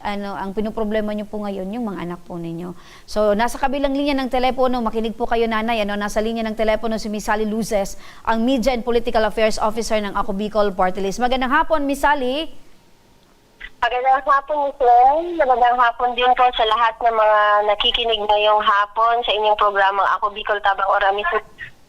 ang pinoproblema niyo po ngayon, yung mga anak po ninyo. So, nasa kabilang linya ng telepono, makinig po kayo, nanay, nasa linya ng telepono si Miss Sally Luzes, ang Media and Political Affairs Officer ng Ako Bicol Party List. Magandang hapon, Miss Sally.
Magandang hapon, Miss Len. Magandang hapon din po sa lahat ng mga nakikinig ngayong hapon sa inyong programang Ako Bicol Tabang Oramis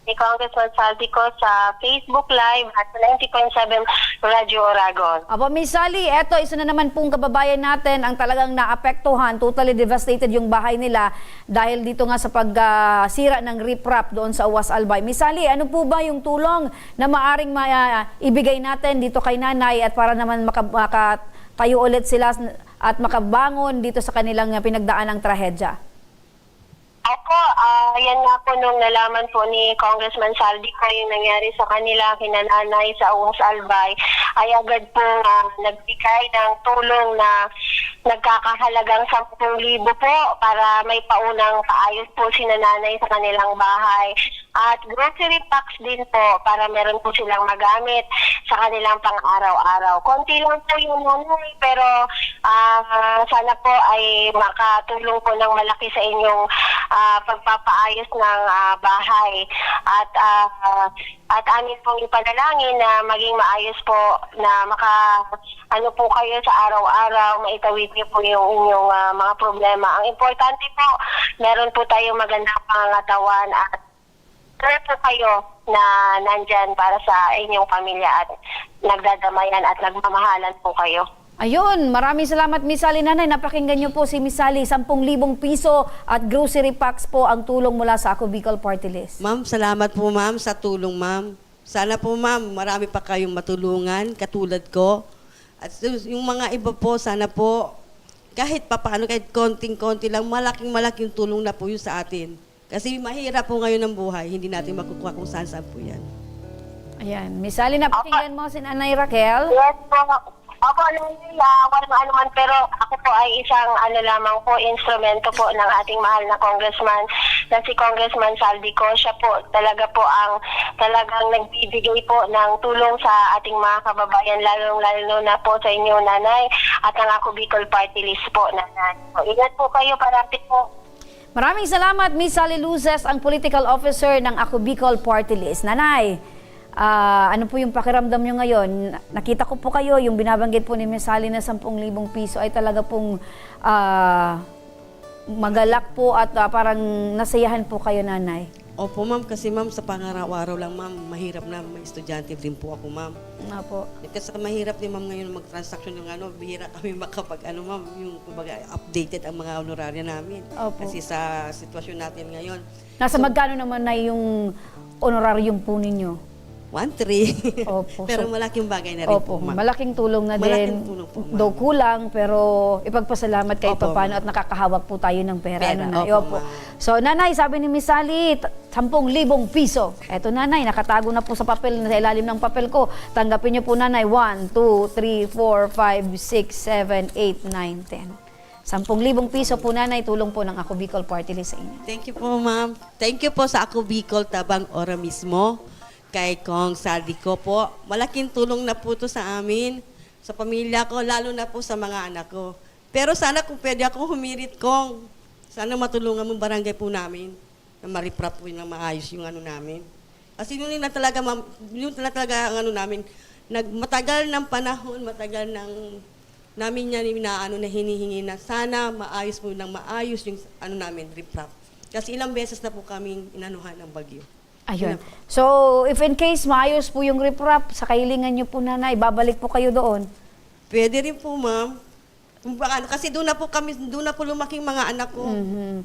ni Congressman Saldico sa Facebook Live at 90.7 Radio Oragon.
Apo, Miss Sally, eto, isa na naman pong kababayan natin ang talagang naapektuhan, totally devastated yung bahay nila dahil dito nga sa pagsira ng riprap doon sa Uwas Albay. Miss Sally, ano po ba yung tulong na maaring ibigay natin dito kay nanay at para naman makatayo ulit sila at makabangon dito sa kanilang pinagdaanang trahedya?
Ako, yan nga po nung nalaman po ni Congressman Saldico yung nangyari sa kanila, kinananay sa Uwas Albay, ay agad po nagbigay ng tulong na nagkakahalagang 10,000 po para may paunang paayos po si nanay sa kanilang bahay. At grocery packs din po para meron po silang magamit sa kanilang pang-araw-araw. Konti lang po yung nanay, pero Sana po ay makatulong po ng malaki sa inyong pagpapaayos ng bahay. At amin pong ipanalangin na maging maayos po na ano po kayo sa araw-araw, maitawid niyo po yung inyong mga problema. Ang importante po, meron po tayong magandang pangangatawan at po kayo na nandyan para sa inyong pamilya at nagdadamayan at nagmamahalan po kayo.
Ayun, maraming salamat Miss Sally. Nanay, napakinggan niyo po si Miss Sally. 10,000 piso at grocery packs po ang tulong mula sa Ako Bicol Party List.
Ma'am, salamat po ma'am sa tulong ma'am. Sana po ma'am, marami pa kayong matulungan katulad ko. At yung mga iba po, sana po kahit papaano, kahit konting-konti lang, malaking tulong na po yun sa atin. Kasi mahirap po ngayon ang buhay, hindi natin makukuha kung saan po yan.
Ayan, Miss Sally, napakinggan mo si Nanay Raquel.
Yes po. Opo, walang anuman, pero ako po ay isang lamang po, instrumento po ng ating mahal na congressman, na si Congressman Saldico. Siya po talaga po ang talagang nagbibigay po ng tulong sa ating mga kababayan, lalo na po sa inyo, Nanay, at ang Ako Bicol Party List po, Nanay. So, ingat po kayo, parati po.
Maraming salamat, Miss Sally Luzes, ang political officer ng Ako Bicol Party List. Nanay, ano po yung pakiramdam nyo ngayon? Nakita ko po kayo, yung binabanggit po ni Miss Sally na 10,000 piso ay talaga pong magalak po at parang nasayahan po kayo, Nanay.
Opo ma'am, kasi ma'am sa pangaraw-araw lang ma'am, mahirap na, may estudyante din po ako ma'am.
Opo.
Kasi mahirap din ma'am ngayon mag-transaction ng bihira kami makapag ma'am, yung kumbaga updated ang mga honoraria namin.
Opo.
Kasi sa sitwasyon natin ngayon.
Nasa magkano naman na yung honorarium po ninyo?
1,300.
Opo.
Pero malaking bagay na rin
Opo,
po ma'am.
malaking tulong na din.
Malaking tulong po ma'am.
Though kulang, pero ipagpasalamat kahit
Opo,
paano at nakakahawak po tayo ng pera. Nanay.
Opo,
So, Nanay, sabi ni Miss Sally, 10,000 piso. Eto, Nanay, nakatago na po sa papel, sa ilalim ng papel ko. Tanggapin niyo po, Nanay, 1, 2, 3, 4, 5, 6, 7, 8, 9, 10. 10,000 piso po, Nanay, tulong po ng Ako Bicol Party List sa inyo.
Thank you po ma'am. Thank you po sa Ako Bicol Tabang Ora mismo. Kay Kong Saldico po. Malaking tulong na po ito sa amin, sa pamilya ko, lalo na po sa mga anak ko. Pero sana kung pwede ako humirit, Kong, sana matulungan mo barangay po namin na mariprap po yung maayos yung namin. Kasi yun na talaga, yun na talaga ang namin. Matagal ng panahon, matagal ng namin yan na hinihingi na sana maayos po ng maayos yung namin, riprap. Kasi ilang beses na po kaming inanuhan ng bagyo.
Ayun. So, if in case maayos po yung riprap, sa kahilingan niyo po, Nanay, babalik po kayo doon?
Pwede rin po, ma'am. Kasi doon na po lumaking mga anak ko.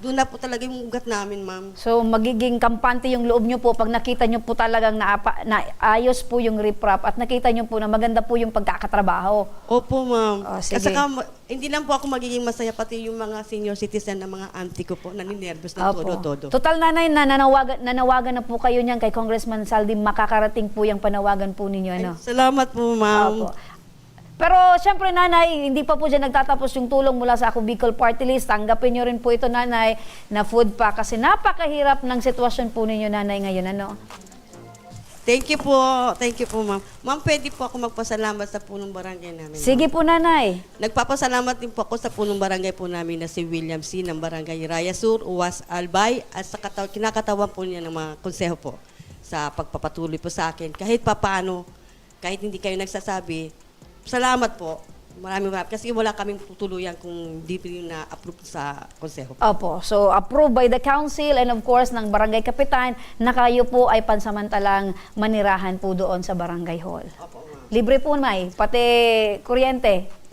Doon na po talaga yung ugat namin, ma'am.
So, magiging kampante yung loob niyo po pag nakita niyo po talagang naayos po yung riprap at nakita niyo po na maganda po yung pagkakatrabaho.
Opo, ma'am.
Sige.
Kasi hindi lang po ako magiging masaya, pati yung mga senior citizen na mga auntie ko po, naninervous na todo-todo.
Total, Nanay, nanawagan na po kayo niyan kay Congressman Saldi, makakarating po yung panawagan po ninyo. Ano?
Salamat po, ma'am.
Opo. Pero siyempre, Nanay, hindi pa po dyan nagtatapos yung tulong mula sa Ako Bicol Party List. Tanggapin nyo rin po ito, Nanay, na food pack kasi napakahirap ng sitwasyon po ninyo, Nanay, ngayon. Ano?
Thank you po. Thank you po, ma'am. Ma'am, pwede po ako magpasalamat sa punong barangay namin.
Sige po, Nanay.
Nagpapasalamat din po ako sa punong barangay po namin na si William C. ng Barangay Raya Sur, Uwas Albay, at sa kinakatawan po niya ng mga konseho po sa pagpapatuloy po sa akin. Kahit papaano, kahit hindi kayo nagsasabi, salamat po. Maraming. Kasi wala kaming tutuluyan kung di na-approve sa konseho.
Opo. So, approved by the council and of course ng barangay kapitan na kayo po ay pansamantalang manirahan po doon sa barangay hall.
Opo, ma'am.
Libre po, May. Pati kuryente.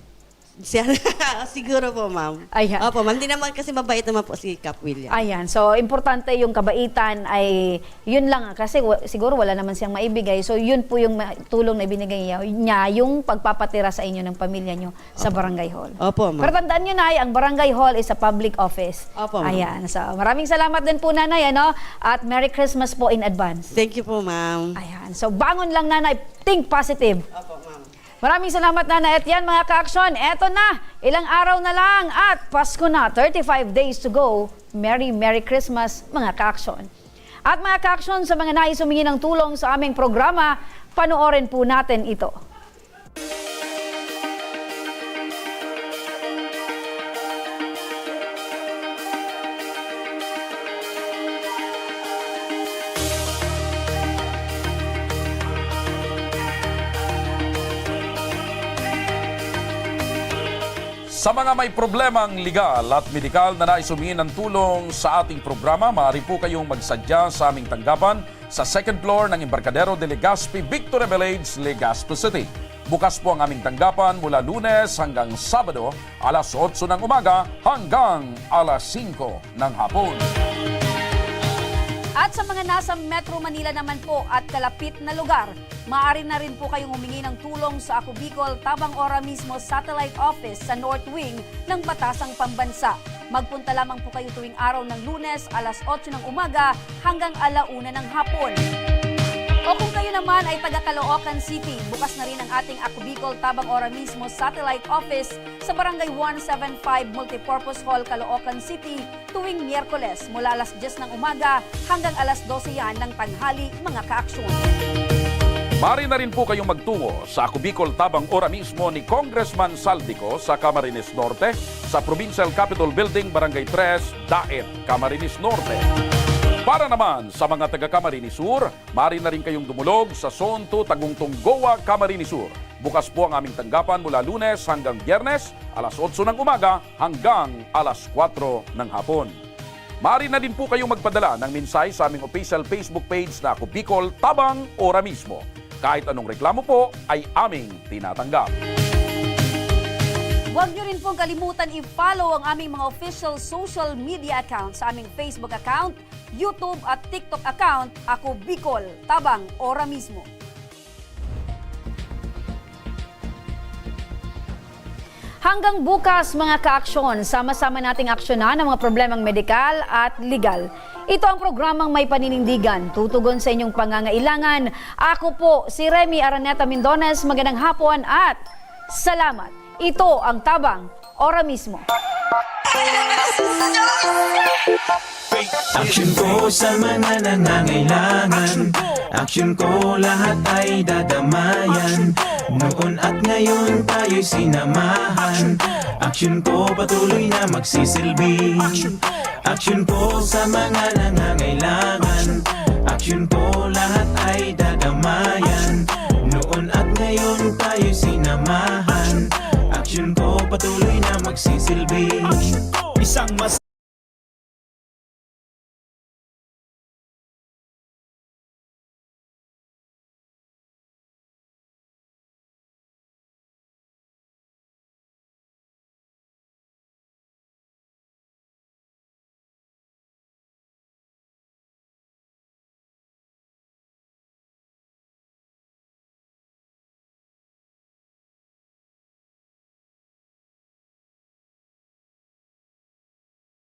Siguro po, ma'am.
Ayan.
Opo, ma'am. Di naman kasi mabait naman po si Cap William.
Ayan. So, importante yung kabaitan ay yun lang. Kasi siguro wala naman siyang maibigay. So, yun po yung tulong na ibinigay niya, yung pagpapatira sa inyo ng pamilya nyo sa barangay hall.
Opo, ma'am.
Pero tandaan nyo, Nay, ang barangay hall is a public office.
Opo, ma'am.
Ayan. So, maraming salamat din po, Nanay. Ano? At Merry Christmas po in advance.
Thank you po, ma'am.
Ayan. So, bangon lang, Nanay. Think positive.
Opo, ma'am.
Maraming salamat, Nanay. At yan, mga ka-aksyon, eto na, ilang araw na lang at Pasko na, 35 days to go. Merry Christmas, mga ka-aksyon. At mga ka-aksyon, sa mga nais humingi ng tulong sa aming programa, panoorin po natin ito.
Sa mga may problemang legal at medikal na nais humingi ng tulong sa ating programa, maaari po kayong magsadya sa aming tanggapan sa second floor ng Embarcadero de Legazpi, Victoria Village, Legazpi City. Bukas po ang aming tanggapan mula Lunes hanggang Sabado, alas 8 ng umaga hanggang alas 5 ng hapon.
At sa mga nasa Metro Manila naman po at kalapit na lugar, maaari na rin po kayong humingi ng tulong sa Ako Bicol Tabang Ora mismo Satellite Office sa North Wing ng Batasang Pambansa. Magpunta lamang po kayo tuwing araw ng Lunes, alas 8 ng umaga hanggang alauna ng hapon. O kung kayo naman ay taga Caloocan City, bukas na rin ang ating Ako Bicol Tabang Ora mismo Satellite Office sa Barangay 175 Multipurpose Hall, Caloocan City tuwing Miyerkules mula alas 10 ng umaga hanggang alas 12 yan ng tanghali, mga kaaksyon.
Maaari na rin po kayong magtungo sa Ako Bicol Tabang Ora mismo ni Congressman Saldico sa Camarines Norte sa Provincial Capitol Building, Barangay 3, Daet, Camarines Norte. Para naman sa mga taga Camarines Sur, maaari na rin kayong dumulog sa Zone 2 Tagungtong Goa, Camarines Sur. Bukas po ang aming tanggapan mula Lunes hanggang Biyernes, alas 8 ng umaga hanggang alas 4 ng hapon. Maaari na din po kayong magpadala ng mensahe sa aming official Facebook page na Ako Bicol Tabang Ora mismo. Kahit anong reklamo po ay aming tinatanggap.
Huwag niyo rin pong kalimutan i-follow ang aming mga official social media accounts sa aming Facebook account, YouTube at TikTok account, Ako Bicol Tabang Ora mismo. Hanggang bukas mga kaaksyon, sama-sama nating aksyonan ang mga problemang medikal at legal. Ito ang programang May Paninindigan, tutugon sa inyong pangangailangan. Ako po si Remy Araneta Mindones, magandang hapon at salamat. Ito ang Tabang Ora mismo.
Aksyon ko sa mga nangangailangan, aksyon ko lahat ay dadamayan. Noon at ngayon tayo'y sinamahan, aksyon ko patuloy na magsisilbi. Aksyon ko sa mga nangangailangan, aksyon ko lahat ay dadamayan. Noon at ngayon tayo'y sinamahan, aksyon ko patuloy na magsisilbi. Isang mas